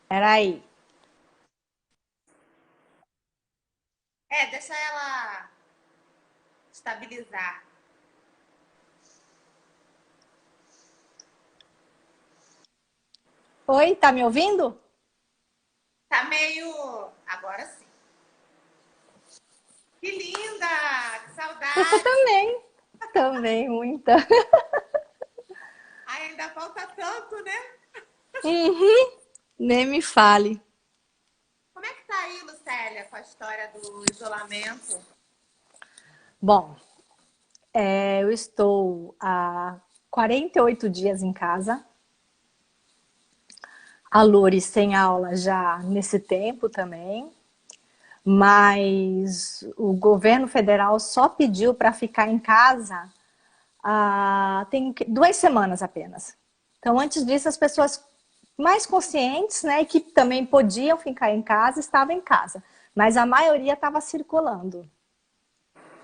Peraí. Deixa ela estabilizar. Oi, tá me ouvindo? Tá meio. Agora sim. Que linda! Que Você saudade! também. Também, muita. Ai, ainda falta tanto, né? Uhum, nem me fale. Como é que tá aí, Lucélia, com a história do isolamento? Bom, eu estou há 48 dias em casa. A Lores sem aula já nesse tempo também. Mas o governo federal só pediu para ficar em casa tem 2 semanas apenas. Então, antes disso, as pessoas mais conscientes, né, que também podiam ficar em casa, estavam em casa. Mas a maioria estava circulando.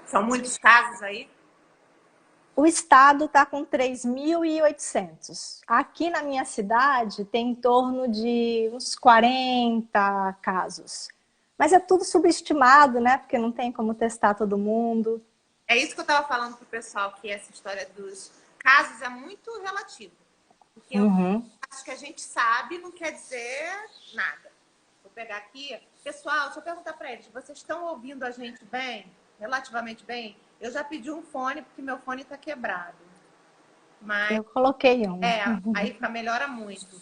São muitos casos aí? O estado está com 3.800. Aqui na minha cidade tem em torno de uns 40 casos. Mas é tudo subestimado, né? Porque não tem como testar todo mundo. É isso que eu estava falando pro pessoal, que essa história dos casos é muito relativo. Porque eu Uhum. acho que a gente sabe não quer dizer nada. Vou pegar aqui. Pessoal, deixa eu perguntar para eles. Vocês estão ouvindo a gente bem? Relativamente bem? Eu já pedi um fone, porque meu fone está quebrado. Mas, Eu coloquei um. aí melhora muito.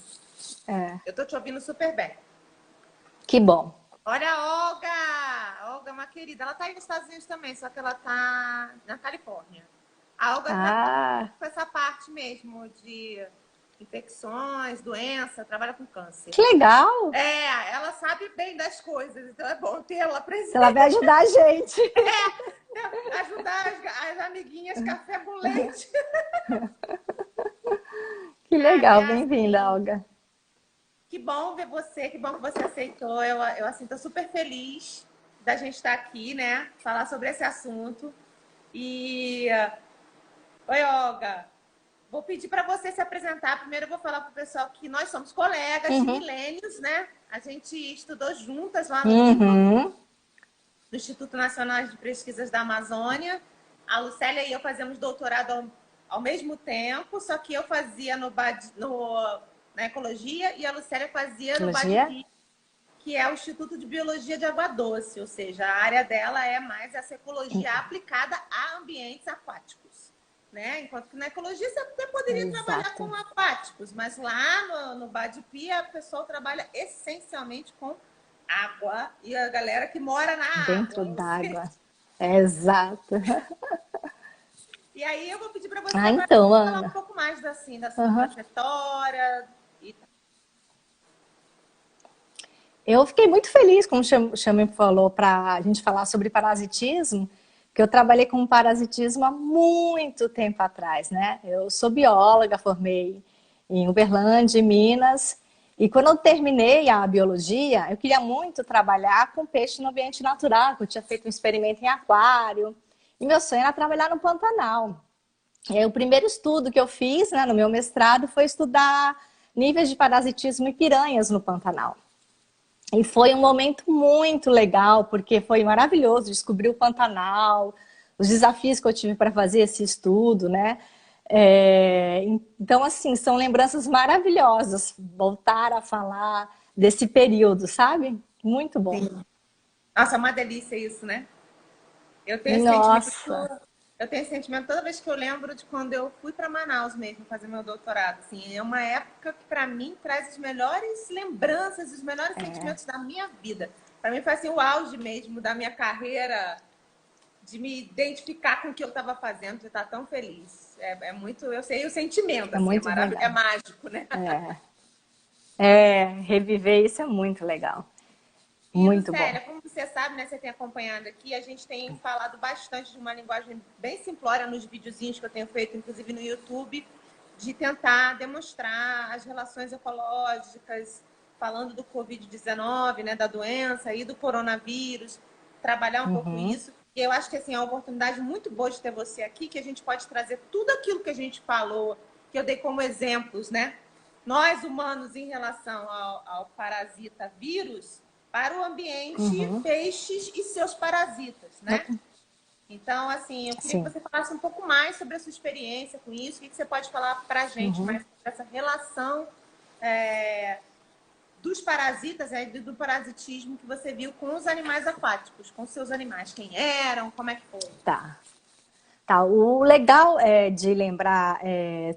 É, Eu tô te ouvindo super bem. que bom. Olha a Olga! A Olga é uma querida. Ela tá aí nos Estados Unidos também, só que ela tá na Califórnia. A Olga trabalha Ah, com essa parte mesmo de infecções, doença, trabalha com câncer. que legal! Ela sabe bem das coisas, então é bom ter ela Ela presente. vai ajudar a gente. Ajudar as amiguinhas café com leite. Que Sabe? legal, É bem-vinda, assim, Olga. que bom ver você, que bom que você aceitou. Eu assim, tô super feliz da gente estar aqui, né? Falar sobre esse assunto. E, oi, Olga, vou pedir para você se apresentar. Primeiro eu vou falar para o pessoal que nós somos colegas de Uhum. milênios, né? A gente estudou juntas lá no INPA, Uhum. do Instituto Nacional de Pesquisas da Amazônia. A Lucélia e eu fazemos doutorado ao mesmo tempo, só que eu fazia na ecologia e a Lucélia fazia no Biologia? BADPI, que é o Instituto de Biologia de Água Doce, ou seja, a área dela é mais essa ecologia aplicada a ambientes aquáticos. Né? Enquanto que na ecologia você até poderia trabalhar Exato. com aquáticos, mas lá no BADPI a pessoa trabalha essencialmente com água e a galera que mora na Dentro água. Ou seja, d'água. Exato. e aí eu vou pedir para você Ah, agora então, falar um Ana. pouco mais assim, da sua Uhum. trajetória. E... Eu fiquei muito feliz, como o Chame falou, para a gente falar sobre parasitismo, que eu trabalhei com parasitismo há muito tempo atrás, né? Eu sou bióloga, formei em Uberlândia, em Minas, e quando eu terminei a biologia, eu queria muito trabalhar com peixe no ambiente natural, que eu tinha feito um experimento em aquário, e meu sonho era trabalhar no Pantanal. E aí, o primeiro estudo que eu fiz, né, no meu mestrado foi estudar níveis de parasitismo em piranhas no Pantanal. E foi um momento muito legal, porque foi maravilhoso descobrir o Pantanal, os desafios que eu tive para fazer esse estudo, né? Então, assim, são lembranças maravilhosas voltar a falar desse período, sabe? Muito bom. Sim. Nossa, é uma delícia isso, né? Eu tenho esse sentimento, Nossa, eu tenho esse sentimento toda vez que eu lembro de quando eu fui para Manaus mesmo fazer meu doutorado. Assim, é uma época que para mim traz as melhores lembranças, os melhores sentimentos da minha vida. Para mim foi assim o auge mesmo da minha carreira, de me identificar com o que eu estava fazendo, de estar tão feliz. É muito, eu sei o sentimento, é assim, é muito maravilhoso, é legal. mágico, né? Reviver isso é muito legal. E, Muito bom. Lucélia, como você sabe, né, você tem acompanhado aqui, a gente tem falado bastante de uma linguagem bem simplória nos videozinhos que eu tenho feito, inclusive no YouTube, de tentar demonstrar as relações ecológicas, falando do Covid-19, né, da doença e do coronavírus, trabalhar um pouco Uhum. isso. E eu acho que assim, é uma oportunidade muito boa de ter você aqui, que a gente pode trazer tudo aquilo que a gente falou, que eu dei como exemplos, né? nós humanos em relação ao parasita vírus para o ambiente, peixes e seus parasitas, né? Então, assim, eu queria que você falasse um pouco mais sobre a sua experiência com isso. O que você pode falar para a gente mais sobre essa relação dos parasitas, do parasitismo que você viu com os animais aquáticos, com seus animais? Quem eram? Como é que foi? Tá. Tá, o legal de lembrar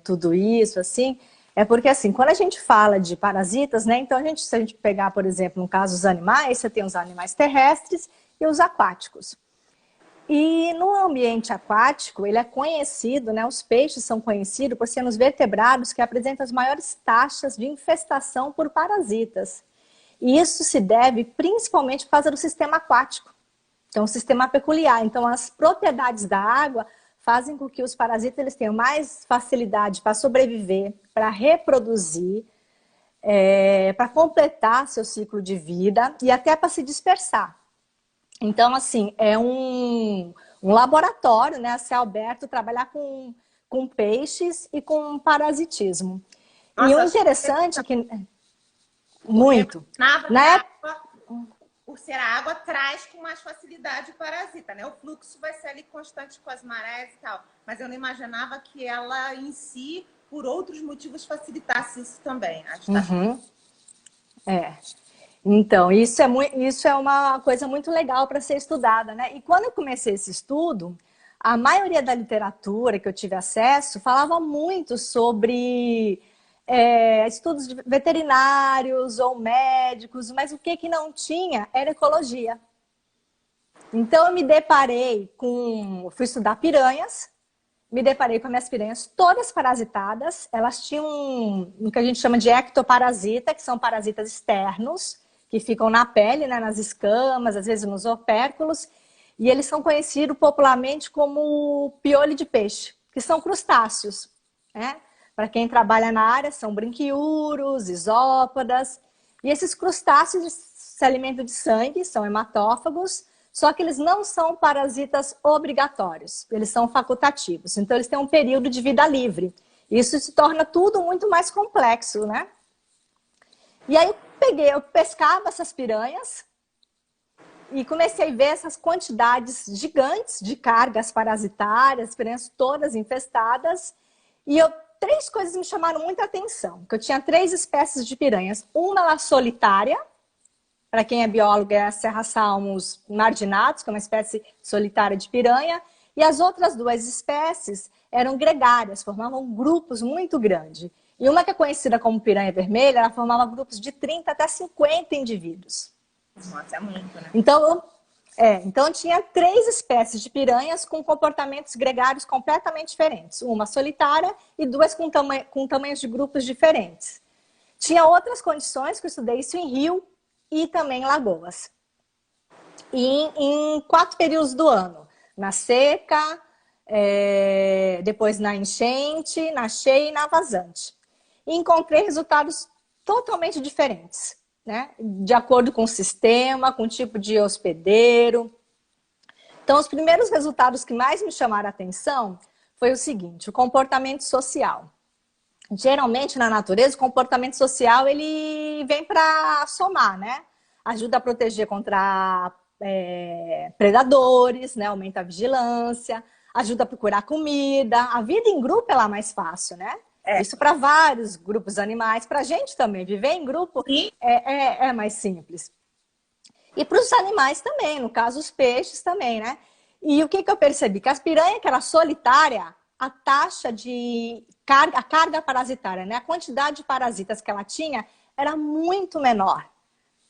tudo isso, assim, é porque, assim, quando a gente fala de parasitas, né, então se a gente pegar, por exemplo, no caso dos animais, você tem os animais terrestres e os aquáticos. E no ambiente aquático, ele é conhecido, né, os peixes são conhecidos por serem os vertebrados que apresentam as maiores taxas de infestação por parasitas. E isso se deve principalmente por causa do sistema aquático. Então, um sistema peculiar. Então, as propriedades da água fazem com que os parasitas eles tenham mais facilidade para sobreviver, para reproduzir, para completar seu ciclo de vida e até para se dispersar. Então, assim, é um laboratório, né, a céu aberto, trabalhar com peixes e com parasitismo. Nossa, e o interessante é que... Muito. Na época, por ser a água, traz com mais facilidade o parasita, né? O fluxo vai ser ali constante com as marés e tal. Mas eu não imaginava que ela em si, por outros motivos, facilitasse isso também. Então, isso é uma coisa muito legal para ser estudada, né? E quando eu comecei esse estudo, a maioria da literatura que eu tive acesso falava muito sobre estudos veterinários ou médicos, mas o que não tinha era ecologia. Então, eu me deparei fui estudar piranhas, me deparei com as minhas piranhas todas parasitadas. Elas tinham o que a gente chama de ectoparasita, que são parasitas externos, que ficam na pele, né, nas escamas, às vezes nos opérculos. E eles são conhecidos popularmente como piolho de peixe, que são crustáceos, né? Para quem trabalha na área, são brinquiúros, isópodas. E esses crustáceos se alimentam de sangue, são hematófagos, só que eles não são parasitas obrigatórios, eles são facultativos. Então, eles têm um período de vida livre. Isso se torna tudo muito mais complexo, né? E aí eu pescava essas piranhas e comecei a ver essas quantidades gigantes de cargas parasitárias, piranhas todas infestadas. E três coisas me chamaram muita atenção. Que eu tinha 3 espécies de piranhas. Uma era solitária, para quem é biólogo, é a serra-salmos marginatus, que é uma espécie solitária de piranha. E as outras 2 espécies eram gregárias, formavam grupos muito grandes. E uma que é conhecida como piranha vermelha, ela formava grupos de 30 até 50 indivíduos. Nossa, é muito, né? Então tinha 3 espécies de piranhas com comportamentos gregários completamente diferentes. Uma solitária e 2 com tamanhos de grupos diferentes. Tinha outras condições, que eu estudei isso em rio e também em lagoas. E em 4 períodos do ano. Na seca, depois na enchente, na cheia e na vazante. E encontrei resultados totalmente diferentes, né? De acordo com o sistema, com o tipo de hospedeiro. Então, os primeiros resultados que mais me chamaram a atenção foi o seguinte: o comportamento social. Geralmente, na natureza, o comportamento social ele vem para somar, né? Ajuda a proteger contra predadores, né? Aumenta a vigilância, ajuda a procurar comida. A vida em grupo é lá mais fácil, né? Isso para vários grupos animais, para a gente também. Viver em grupo é mais simples. E para os animais também, no caso os peixes também, né? E o que eu percebi? Que as piranhas que era solitária, a taxa de a carga parasitária, né? A quantidade de parasitas que ela tinha era muito menor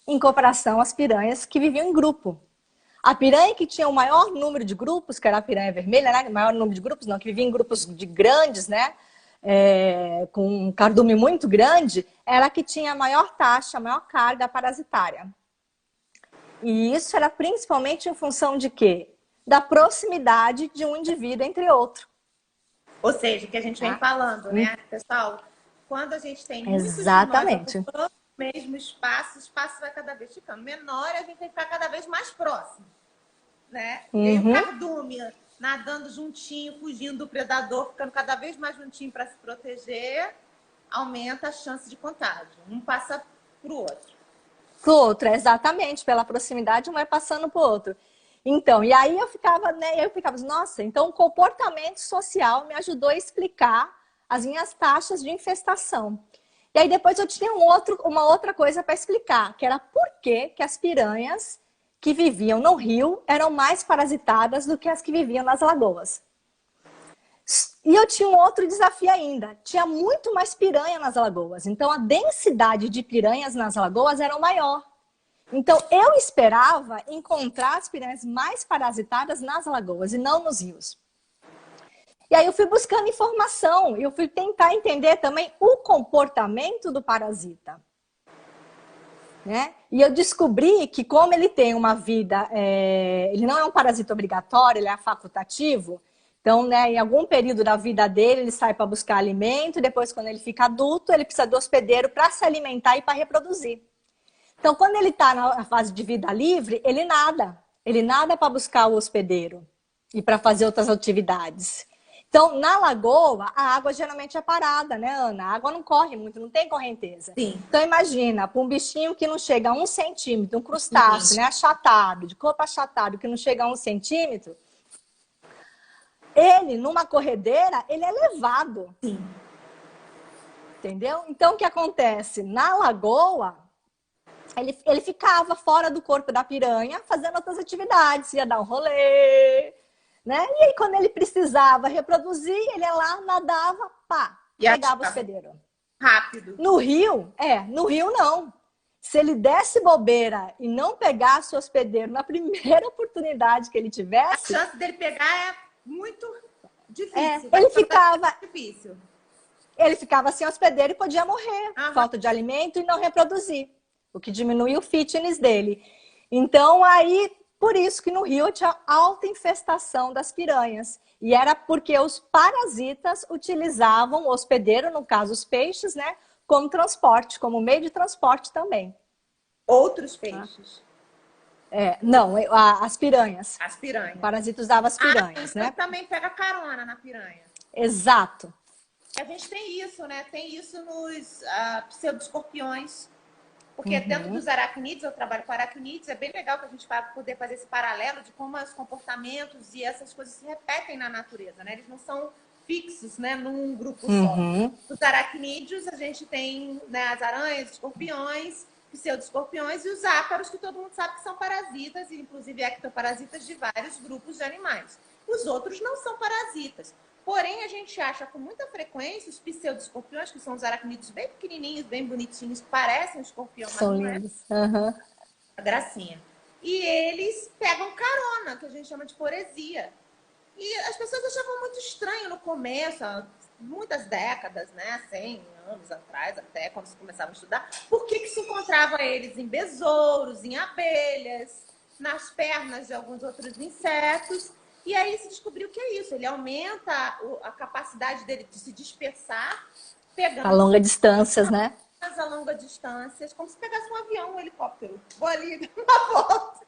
em comparação às piranhas que viviam em grupo. A piranha que tinha o maior número de grupos, que era a piranha vermelha, né? O maior número de grupos, não, que vivia em grupos de grandes, né? Com um cardume muito grande, era a que tinha a maior taxa, a maior carga parasitária. E isso era principalmente em função de quê? Da proximidade de um indivíduo entre outro. Ou seja, o que a gente vem falando, né, pessoal? Quando a gente tem muitos Exatamente. de nós ocupando o mesmo espaço, o espaço vai cada vez ficando menor e a gente tem que ficar cada vez mais próximo, né? E aí o cardume nadando juntinho, fugindo do predador, ficando cada vez mais juntinho para se proteger. aumenta a chance de contágio. Um passa para o outro. Pro outro, exatamente, pela proximidade, um vai passando pro outro. Então, e aí eu ficava, né, nossa, então o comportamento social me ajudou a explicar as minhas taxas de infestação. E aí depois eu tinha uma outra coisa para explicar, que era por que as piranhas que viviam no rio eram mais parasitadas do que as que viviam nas lagoas. E eu tinha um outro desafio ainda. Tinha muito mais piranha nas lagoas. Então, a densidade de piranhas nas lagoas era maior. Então, eu esperava encontrar as piranhas mais parasitadas nas lagoas e não nos rios. E aí eu fui buscando informação. Eu fui tentar entender também o comportamento do parasita. Né? E eu descobri que como ele tem uma vida... ele não é um parasita obrigatório, ele é facultativo. Então, né, em algum período da vida dele, ele sai para buscar alimento, e depois, quando ele fica adulto, ele precisa do hospedeiro para se alimentar e para reproduzir. Então, quando ele está na fase de vida livre, ele nada. Ele nada para buscar o hospedeiro e para fazer outras atividades. Então, na lagoa, a água geralmente é parada, né, Ana? A água não corre muito, não tem correnteza. Sim. Então, imagina, para um bichinho que não chega a 1 centímetro, um crustáceo, né, achatado, de corpo achatado, que não chega a 1 centímetro, ele, numa corredeira, ele é levado. Sim. Entendeu? Então, o que acontece? Na lagoa, ele ficava fora do corpo da piranha, fazendo outras atividades, ia dar um rolê, né? E aí, quando ele precisava reproduzir, ele ia lá, nadava, pá, pegava o hospedeiro. Rápido. No rio não. Se ele desse bobeira e não pegasse o hospedeiro na primeira oportunidade que ele tivesse... A chance dele pegar é muito difícil. Ele ficava sem hospedeiro e podia morrer. Falta de alimento e não reproduzir. O que diminui o fitness dele. Então, aí, por isso que no rio tinha alta infestação das piranhas. E era porque os parasitas utilizavam o hospedeiro, no caso os peixes, né, como transporte, como meio de transporte também. Outros peixes? Não, as piranhas. As piranhas. O parasita usava as piranhas, né? Também pega carona na piranha. Exato. A gente tem isso, né? Tem isso nos pseudoescorpiões. Porque dentro dos aracnídeos, eu trabalho com aracnídeos, é bem legal que a gente vai poder fazer esse paralelo de como os comportamentos e essas coisas se repetem na natureza, né? Eles não são fixos, né, num grupo só. Os aracnídeos, a gente tem, né, as aranhas, escorpiões, pseudoescorpiões e os ácaros, que todo mundo sabe que são parasitas, e inclusive ectoparasitas de vários grupos de animais. Os outros não são parasitas. Porém, a gente acha com muita frequência os pseudoescorpiões, que são os aracnídeos bem pequenininhos, bem bonitinhos, parecem um escorpião, mas não é. A gracinha. E eles pegam carona, que a gente chama de poresia. E as pessoas achavam muito estranho no começo, há muitas décadas, né? 100 anos atrás, até quando se começava a estudar, por que se encontrava eles em besouros, em abelhas, nas pernas de alguns outros insetos. E aí se descobriu que é isso, ele aumenta a capacidade dele de se dispersar, pegando... A longas distâncias, né? A longas distâncias, como se pegasse um avião, um helicóptero. Vou ali, uma volta.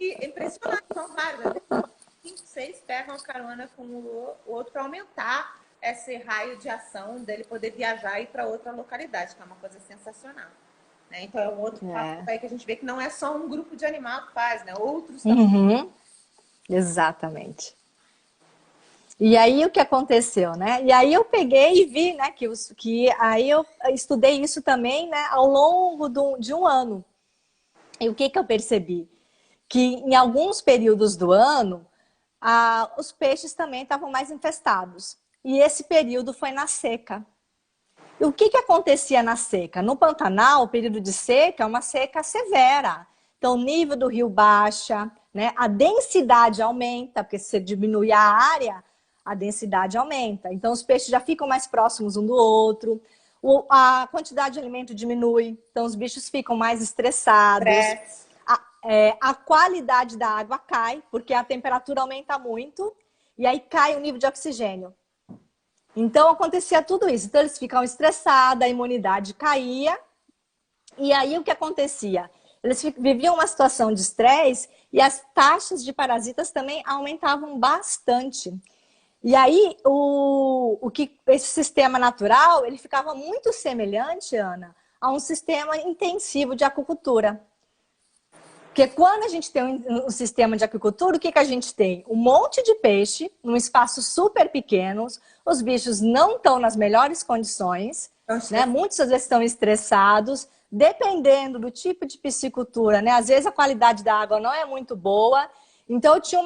E é impressionante, são vários. 5, 6 pegam a carona com o outro para aumentar esse raio de ação dele poder viajar e ir para outra localidade, que é uma coisa sensacional. Né? Então é um outro papo aí que a gente vê que não é só um grupo de animal que faz, né? Outros também. Exatamente. E aí o que aconteceu, né? E aí eu peguei e vi, né, que aí eu estudei isso também, né, ao longo de um ano. E o que eu percebi? Que em alguns períodos do ano, os peixes também estavam mais infestados. E esse período foi na seca. E o que acontecia na seca? No Pantanal, o período de seca é uma seca severa. Então, o nível do rio baixa, né? A densidade aumenta, porque se você diminui a área, a densidade aumenta. Então, os peixes já ficam mais próximos um do outro. A quantidade de alimento diminui. Então, os bichos ficam mais estressados. A qualidade da água cai, porque a temperatura aumenta muito. E aí cai o nível de oxigênio. Então, acontecia tudo isso. Então, eles ficam estressados, a imunidade caía. E aí, o que acontecia? Eles viviam uma situação de estresse e as taxas de parasitas também aumentavam bastante. E aí, o que esse sistema natural, ele ficava muito semelhante, Ana, a um sistema intensivo de aquicultura. Porque quando a gente tem um sistema de aquicultura, o que a gente tem? Um monte de peixe, num espaço super pequeno, os bichos não estão nas melhores condições, né? Muitas vezes estão estressados, dependendo do tipo de piscicultura, né? Às vezes a qualidade da água não é muito boa. Então, eu tinha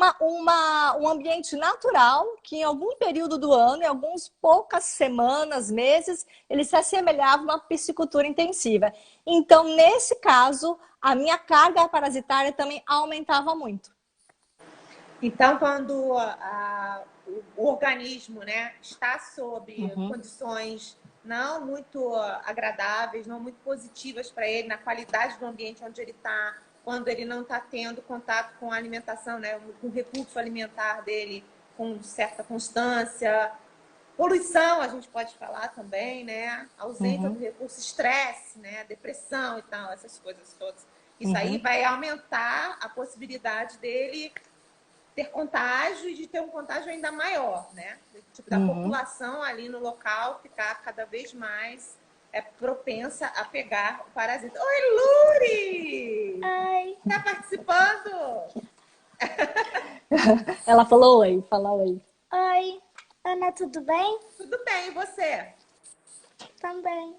um ambiente natural que, em algum período do ano, em algumas poucas semanas, meses, ele se assemelhava a uma piscicultura intensiva. Então, nesse caso, a minha carga parasitária também aumentava muito. Então, quando o organismo, né, está sob condições não muito agradáveis, não muito positivas para ele, na qualidade do ambiente onde ele está, quando ele não está tendo contato com a alimentação, né, com o recurso alimentar dele com certa constância, poluição, a gente pode falar também, né, ausência do recurso, estresse, né, depressão e tal, essas coisas todas. Isso aí vai aumentar a possibilidade dele ter contágio e de ter um contágio ainda maior, né? Tipo, da população ali no local ficar cada vez mais propensa a pegar o parasita. Oi, Luri! Ai. Tá participando? Ela falou oi, fala oi. Oi, Ana, tudo bem? Tudo bem, e você? Também.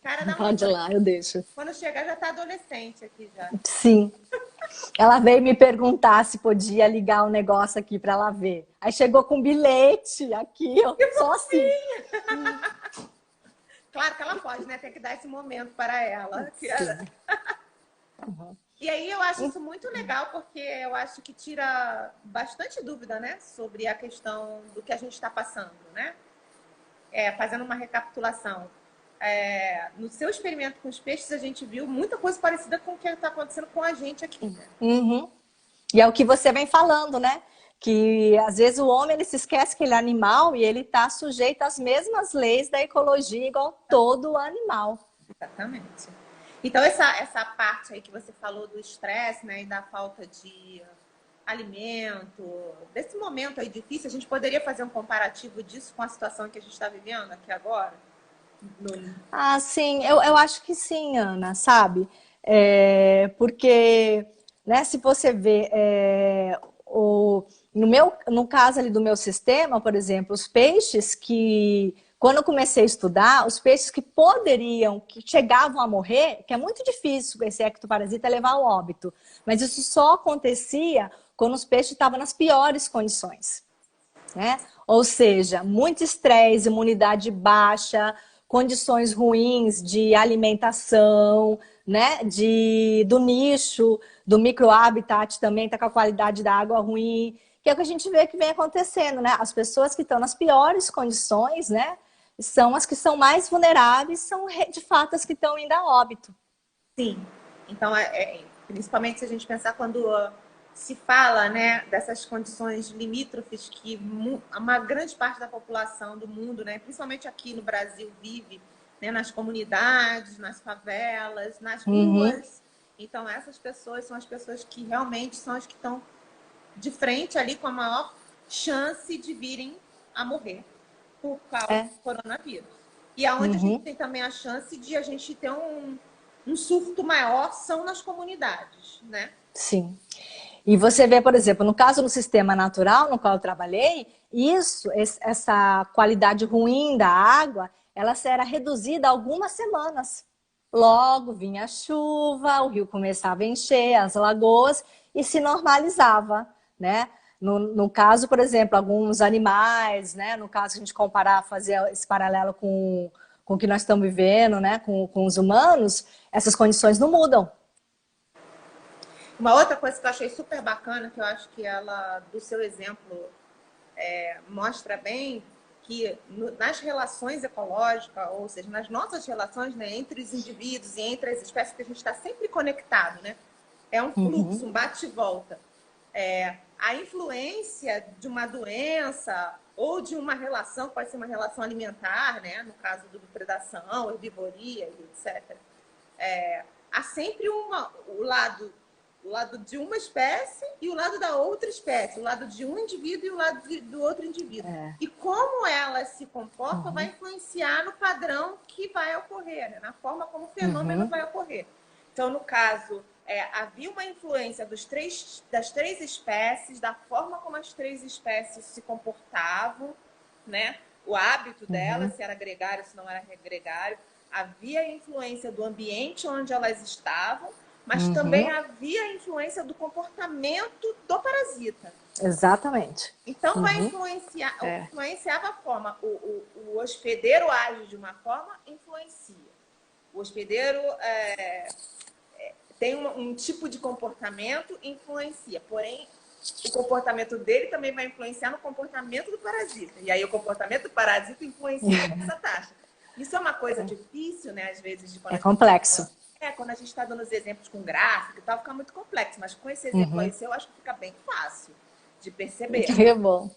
Cara da Pode ir lá, eu deixo. Quando chegar já tá adolescente aqui já. Sim. Ela veio me perguntar se podia ligar o negócio aqui para ela ver. Aí chegou com um bilhete aqui, só assim. Claro que ela pode, né? Tem que dar esse momento para ela. E aí eu acho isso muito legal, porque eu acho que tira bastante dúvida, né? Sobre a questão do que a gente está passando, né? Fazendo uma recapitulação. No seu experimento com os peixes, a gente viu muita coisa parecida com o que está acontecendo com a gente aqui. Né? E é o que você vem falando, né? Que às vezes o homem ele se esquece que ele é animal e ele está sujeito às mesmas leis da ecologia igual todo animal. Exatamente. Então, essa parte aí que você falou do estresse, né, e da falta de alimento, desse momento aí difícil, a gente poderia fazer um comparativo disso com a situação que a gente está vivendo aqui agora? Ah, sim, eu acho que sim, Ana, sabe? Porque, né, se você vê, no caso ali do meu sistema, por exemplo, os peixes que, quando eu comecei a estudar, os peixes que que chegavam a morrer, que é muito difícil esse ectoparasita levar ao óbito, mas isso só acontecia quando os peixes estavam nas piores condições, né? Ou seja, muito estresse, imunidade baixa, condições ruins de alimentação, né? Do nicho, do microhabitat também está com a qualidade da água ruim, que é o que a gente vê que vem acontecendo, né? As pessoas que estão nas piores condições, né? São as que são mais vulneráveis, são de fato as que estão indo a óbito. Sim. Então, principalmente se a gente pensar quando se fala, né, dessas condições limítrofes que uma grande parte da população do mundo, né, principalmente aqui no Brasil, vive, né, nas comunidades, nas favelas, nas ruas. Então, essas pessoas são as pessoas que realmente são as que estão de frente ali com a maior chance de virem a morrer por causa do coronavírus. E aonde a gente tem também a chance de a gente ter um surto maior são nas comunidades, né? Sim. E você vê, por exemplo, no caso do sistema natural no qual eu trabalhei, essa qualidade ruim da água, ela era reduzida a algumas semanas. Logo vinha a chuva, o rio começava a encher, as lagoas, e se normalizava, né? No caso, por exemplo, alguns animais, né? No caso, a gente comparar, fazer esse paralelo com o que nós estamos vivendo, né? Com os humanos, essas condições não mudam. Uma outra coisa que eu achei super bacana, que eu acho que ela, do seu exemplo, mostra bem que nas relações ecológicas, ou seja, nas nossas relações, né, entre os indivíduos e entre as espécies, que a gente está sempre conectado, né? É um fluxo, um bate e volta. A influência de uma doença ou de uma relação, pode ser uma relação alimentar, né? No caso do predação, herbivoria, etc. Há sempre o O lado de uma espécie e o lado da outra espécie. O lado de um indivíduo e o lado do outro indivíduo. E como elas se comportam vai influenciar no padrão que vai ocorrer, né? Na forma como o fenômeno vai ocorrer. Então, no caso, havia uma influência das três espécies, da forma como as três espécies se comportavam, né? O hábito delas, se era gregário, se não era gregário. Havia a influência do ambiente onde elas estavam, mas também havia a influência do comportamento do parasita. Exatamente. Então, vai influenciava a forma. O hospedeiro age de uma forma, influencia. O hospedeiro tem um tipo de comportamento, influencia. Porém, o comportamento dele também vai influenciar no comportamento do parasita. E aí, o comportamento do parasita influencia essa taxa. Isso é uma coisa difícil, né? Às vezes, de É complexo. Quando a gente está dando os exemplos com gráfico e tal, fica muito complexo. Mas com esse exemplo aí, eu acho que fica bem fácil de perceber. Que bom.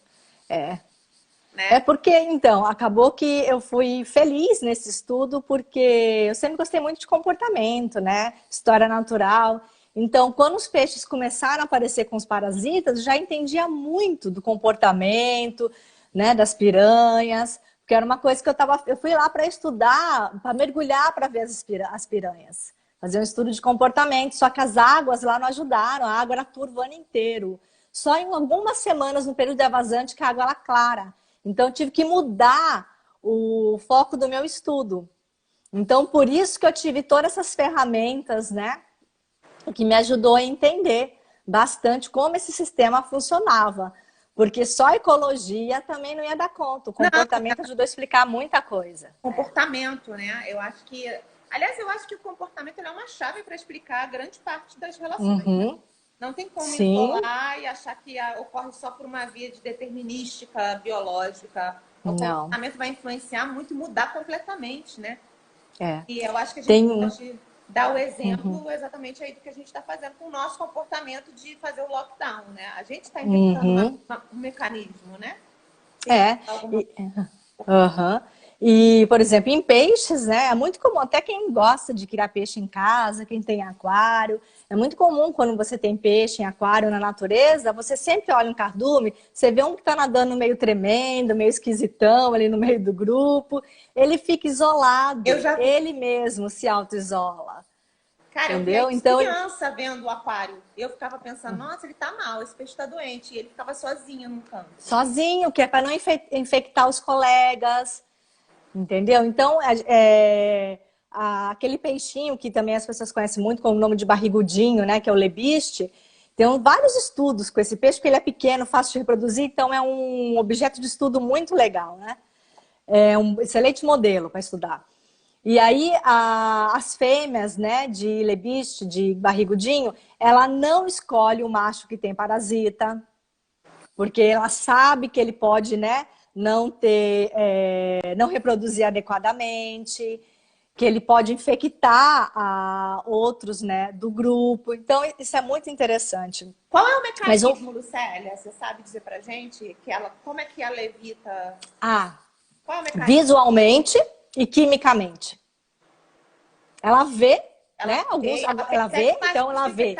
Né? Porque, então, acabou que eu fui feliz nesse estudo, porque eu sempre gostei muito de comportamento, né? História natural. Então, quando os peixes começaram a aparecer com os parasitas, eu já entendia muito do comportamento, né? Das piranhas. Porque era uma coisa que eu fui lá para estudar, para mergulhar para ver as piranhas. Fazer um estudo de comportamento, só que as águas lá não ajudaram, a água era turva o ano inteiro. Só em algumas semanas, no período de vazante, que a água era clara. Então, eu tive que mudar o foco do meu estudo. Então, por isso que eu tive todas essas ferramentas, né? Que me ajudou a entender bastante como esse sistema funcionava. Porque só a ecologia também não ia dar conta. O comportamento ajudou a explicar muita coisa. Comportamento, né? Eu acho que... Aliás, eu acho que o comportamento é uma chave para explicar grande parte das relações. Né? Não tem como isolar e achar que ocorre só por uma via de determinística, biológica. O comportamento vai influenciar muito e mudar completamente, né? E eu acho que a gente pode dar o exemplo exatamente aí do que a gente está fazendo com o nosso comportamento de fazer o lockdown, né? A gente está inventando um mecanismo, né? E, por exemplo, em peixes, né? É muito comum, até quem gosta de criar peixe em casa, quem tem aquário, é muito comum quando você tem peixe em aquário na natureza, você sempre olha um cardume, você vê um que está nadando meio tremendo, meio esquisitão ali no meio do grupo, ele fica isolado, ele mesmo se auto-isola. Cara, entendeu? Eu vi criança vendo o aquário. Eu ficava pensando, nossa, ele tá mal, esse peixe tá doente. E ele ficava sozinho no canto. Sozinho, que é para não infectar os colegas. Entendeu? Então, aquele peixinho que também as pessoas conhecem muito com o nome de barrigudinho, né? Que é o lebiste. Tem vários estudos com esse peixe, porque ele é pequeno, fácil de reproduzir. Então, é um objeto de estudo muito legal, né? É um excelente modelo para estudar. E aí, as fêmeas, né, de lebiste, de barrigudinho, ela não escolhe o macho que tem parasita, porque ela sabe que ele pode, né, não reproduzir adequadamente, que ele pode infectar outros, né, do grupo. Então, isso é muito interessante. Qual é o mecanismo, Lucélia? Você sabe dizer pra gente como é que ela evita? Qual é o mecanismo? Visualmente e quimicamente. Ela vê, né? Ela vê, então ela vê.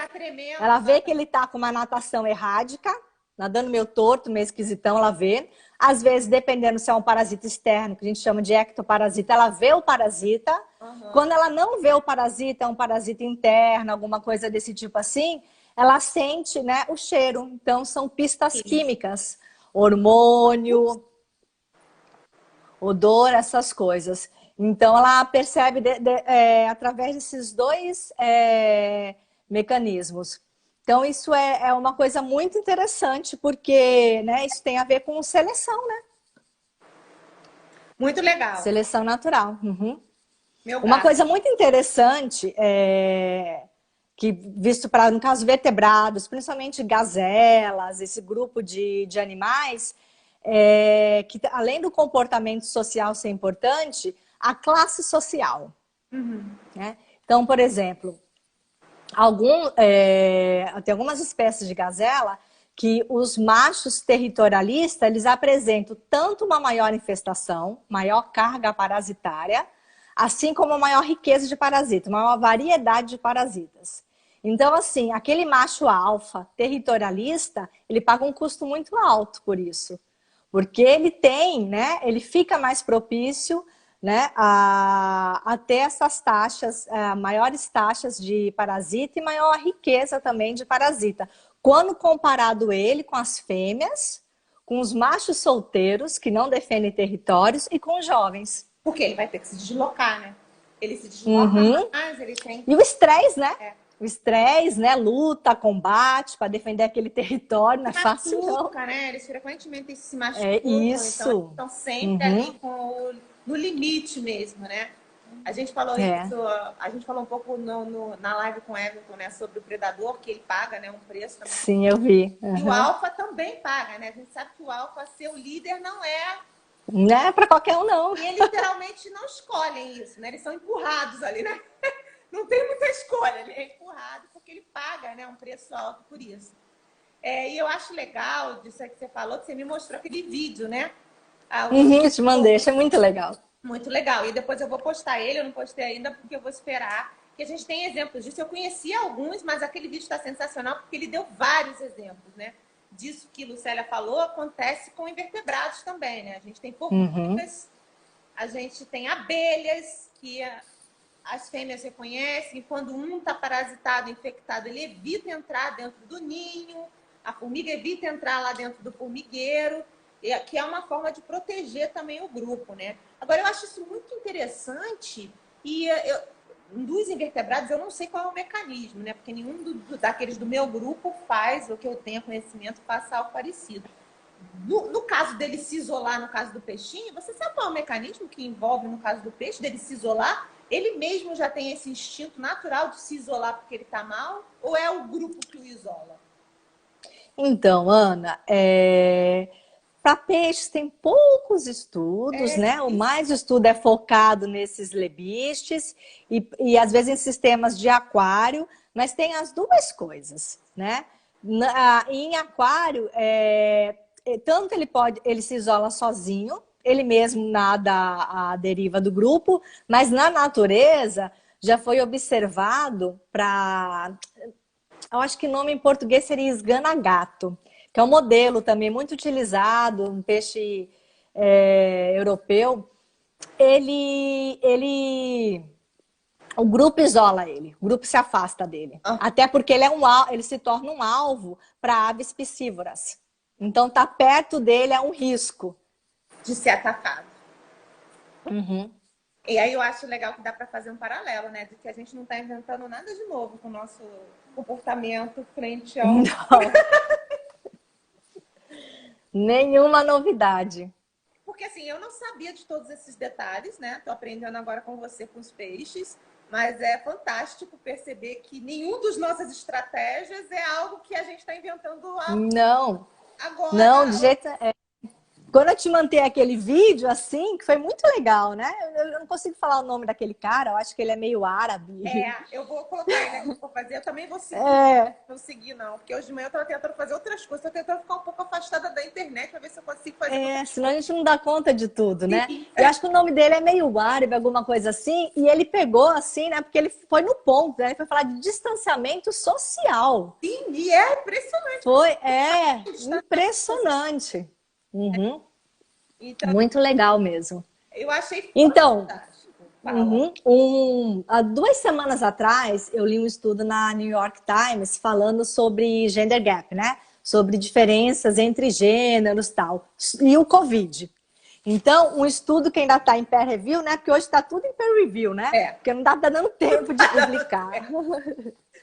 Ela vê que ele tá com uma natação errática, nadando meio torto, meio esquisitão, ela vê. Às vezes, dependendo se é um parasita externo, que a gente chama de ectoparasita, ela vê o parasita. Quando ela não vê o parasita, é um parasita interno, alguma coisa desse tipo assim, ela sente, né, o cheiro. Então, são pistas químicas. Hormônio, odor, essas coisas. Então, ela percebe através desses dois mecanismos. Então, isso é uma coisa muito interessante, porque, né, isso tem a ver com seleção, né? Muito legal. Seleção natural. Uma coisa muito interessante, que visto para, no caso, vertebrados, principalmente gazelas, esse grupo de animais, que além do comportamento social ser importante, a classe social. Né? Então, por exemplo, tem algumas espécies de gazela que os machos territorialistas, eles apresentam tanto uma maior infestação, maior carga parasitária, assim como uma maior riqueza de parasitas, uma maior variedade de parasitas. Então, assim, aquele macho alfa territorialista, ele paga um custo muito alto por isso. Porque ele tem, né? Ele fica mais propício, né, a ter essas taxas, maiores taxas de parasita e maior riqueza também de parasita. Quando comparado ele com as fêmeas, com os machos solteiros que não defendem territórios e com os jovens. Porque ele vai ter que se deslocar, né? Ele se desloca mais, ele tem... E o estresse, né? O estresse, né? Luta, combate para defender aquele território, não é fácil não. Né? Eles frequentemente se machucam, É isso. então estão sempre ali no limite mesmo, né? A gente falou isso, a gente falou um pouco na live com o Everton, né? Sobre o predador, que ele paga, né? Um preço também. Sim, eu vi. E o alfa também paga, né? A gente sabe que o alfa, ser o líder, não é... Não é para qualquer um, não. E eles literalmente não escolhem isso, né? Eles são empurrados ali, né? Não tem muita escolha, ele é empurrado porque ele paga, né, um preço alto por isso. E eu acho legal disso aí que você falou, que você me mostrou aquele vídeo, né? Eu te mandei, achei muito legal. Muito legal. E depois eu vou postar ele, eu não postei ainda porque eu vou esperar. Que a gente tem exemplos disso. Eu conheci alguns, mas aquele vídeo está sensacional porque ele deu vários exemplos, né? Disso que Lucélia falou, acontece com invertebrados também, né? A gente tem formigas, a gente tem abelhas, que as fêmeas reconhecem, e quando um está parasitado, infectado, ele evita entrar dentro do ninho, a formiga evita entrar lá dentro do formigueiro, que é uma forma de proteger também o grupo, né? Agora, eu acho isso muito interessante e dos invertebrados, eu não sei qual é o mecanismo, né? Porque nenhum daqueles do meu grupo faz, ou que eu tenha conhecimento, faça algo parecido. No caso dele se isolar, no caso do peixinho, você sabe qual é o mecanismo que envolve, no caso do peixe, dele se isolar? Ele mesmo já tem esse instinto natural de se isolar porque ele está mal? Ou é o grupo que o isola? Então, Ana, para peixes tem poucos estudos, né? O mais estudo é focado nesses lebistes e às vezes em sistemas de aquário, mas tem as duas coisas, né? Em aquário, tanto ele se isola sozinho, ele mesmo nada à deriva do grupo, mas na natureza já foi observado eu acho que o nome em português seria esgana-gato, que é um modelo também muito utilizado, um peixe europeu. O grupo isola ele, o grupo se afasta dele. Até porque ele se torna um alvo para aves piscívoras. Então, tá perto dele é um risco de ser atacado. E aí eu acho legal que dá para fazer um paralelo, né? De que a gente não está inventando nada de novo com o nosso comportamento frente ao... Não. Nenhuma novidade. Porque assim, eu não sabia de todos esses detalhes, né? Tô aprendendo agora com você com os peixes, mas é fantástico perceber que nenhum dos nossas estratégias é algo que a gente está inventando Não. Agora. Não, de jeito... Quando eu te mandei aquele vídeo, assim, que foi muito legal, né? Eu não consigo falar o nome daquele cara, eu acho que ele é meio árabe. Eu vou colocar ele aqui para fazer, eu também vou seguir. Não segui, não, porque hoje de manhã eu tava tentando fazer outras coisas, tô tentando ficar um pouco afastada da internet para ver se eu consigo fazer. Senão a gente não dá conta de tudo, né? Eu acho que o nome dele é meio árabe, alguma coisa assim, e ele pegou assim, né? Porque ele foi no ponto, né? Ele foi falar de distanciamento social. Sim, e é impressionante. Impressionante. Então, muito legal mesmo. Eu achei então, há 2 semanas atrás eu li um estudo na New York Times falando sobre gender gap, né? Sobre diferenças entre gêneros e tal, e o Covid. Então, um estudo que ainda está em peer review, né? Porque hoje está tudo em peer review, né? Porque não está dando tempo de publicar.